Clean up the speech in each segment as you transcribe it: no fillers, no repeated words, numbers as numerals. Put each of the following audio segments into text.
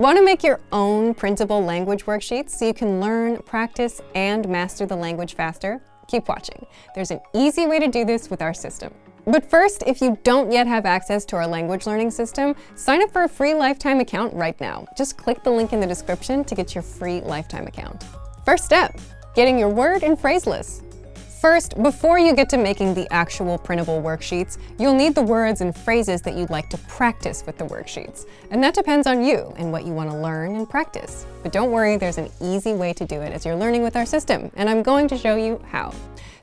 Want to make your own printable language worksheets so you can learn, practice, and master the language faster? Keep watching. There's an easy way to do this with our system. But first, if you don't yet have access to our language learning system, sign up for a free lifetime account right now. Just click the link in the description to get your free lifetime account. First step, getting your word and phrase lists. First, before you get to making the actual printable worksheets, you'll need the words and phrases that you'd like to practice with the worksheets. And that depends on you and what you want to learn and practice. But don't worry, there's an easy way to do it as you're learning with our system, and I'm going to show you how.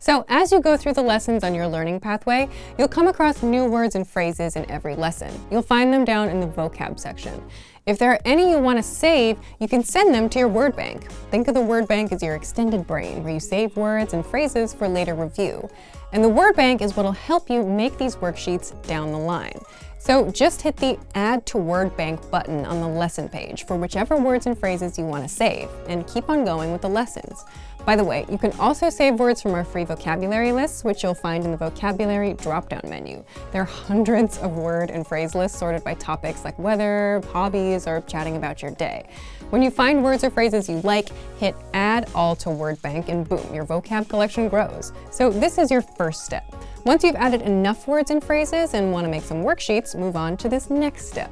So as you go through the lessons on your learning pathway, you'll come across new words and phrases in every lesson. You'll find them down in the vocab section. If there are any you want to save, you can send them to your word bank. Think of the word bank as your extended brain, where you save words and phrases for later review. And the word bank is what will help you make these worksheets down the line. So just hit the Add to Word Bank button on the lesson page for whichever words and phrases you want to save, and keep on going with the lessons. By the way, you can also save words from our free vocabulary lists, which you'll find in the vocabulary drop-down menu. There are hundreds of word and phrase lists sorted by topics like weather, hobbies, or chatting about your day. When you find words or phrases you like, hit Add All to Word Bank, and boom, your vocab collection grows. So this is your first step. Once you've added enough words and phrases and want to make some worksheets, move on to this next step.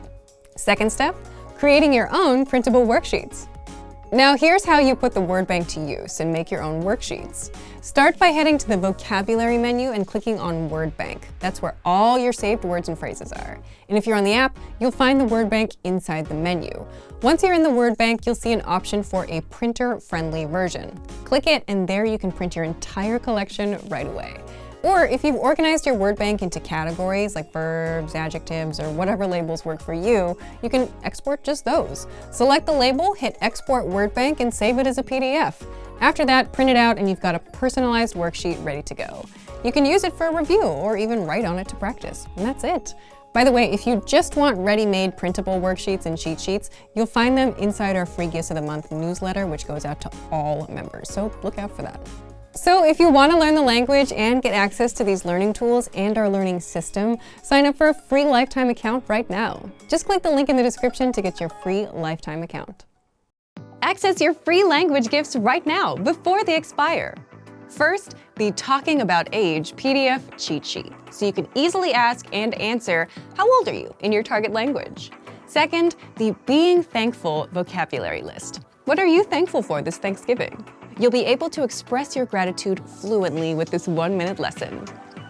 Second step, creating your own printable worksheets. Now here's how you put the word bank to use and make your own worksheets. Start by heading to the vocabulary menu and clicking on word bank. That's where all your saved words and phrases are. And if you're on the app, you'll find the word bank inside the menu. Once you're in the word bank, you'll see an option for a printer-friendly version. Click it, and there you can print your entire collection right away. Or if you've organized your word bank into categories like verbs, adjectives, or whatever labels work for you, you can export just those. Select the label, hit Export Word Bank, and save it as a PDF. After that, print it out and you've got a personalized worksheet ready to go. You can use it for a review or even write on it to practice, and that's it. By the way, if you just want ready-made printable worksheets and cheat sheets, you'll find them inside our free Gifts of the Month newsletter, which goes out to all members, so look out for that. So if you want to learn the language and get access to these learning tools and our learning system, sign up for a free lifetime account right now. Just click the link in the description to get your free lifetime account. Access your free language gifts right now before they expire. First, the Talking About Age PDF cheat sheet, so you can easily ask and answer, how old are you in your target language? Second, the Being Thankful vocabulary list. What are you thankful for this Thanksgiving? You'll be able to express your gratitude fluently with this 1-minute lesson.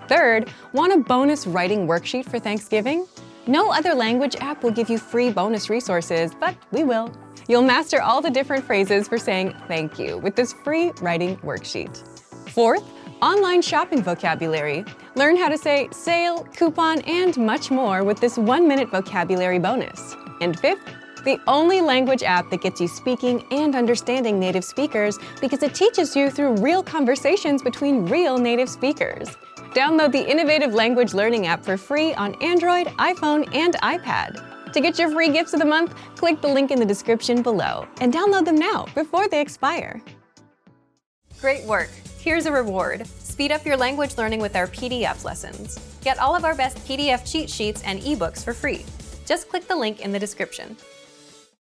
Third, want a bonus writing worksheet for Thanksgiving? No other language app will give you free bonus resources, but we will. You'll master all the different phrases for saying thank you with this free writing worksheet. Fourth, online shopping vocabulary. Learn how to say sale, coupon, and much more with this 1-minute vocabulary bonus. And fifth, the only language app that gets you speaking and understanding native speakers because it teaches you through real conversations between real native speakers. Download the innovative language learning app for free on Android, iPhone, and iPad. To get your free gifts of the month, click the link in the description below and download them now before they expire. Great work! Here's a reward. Speed up your language learning with our PDF lessons. Get all of our best PDF cheat sheets and ebooks for free. Just click the link in the description.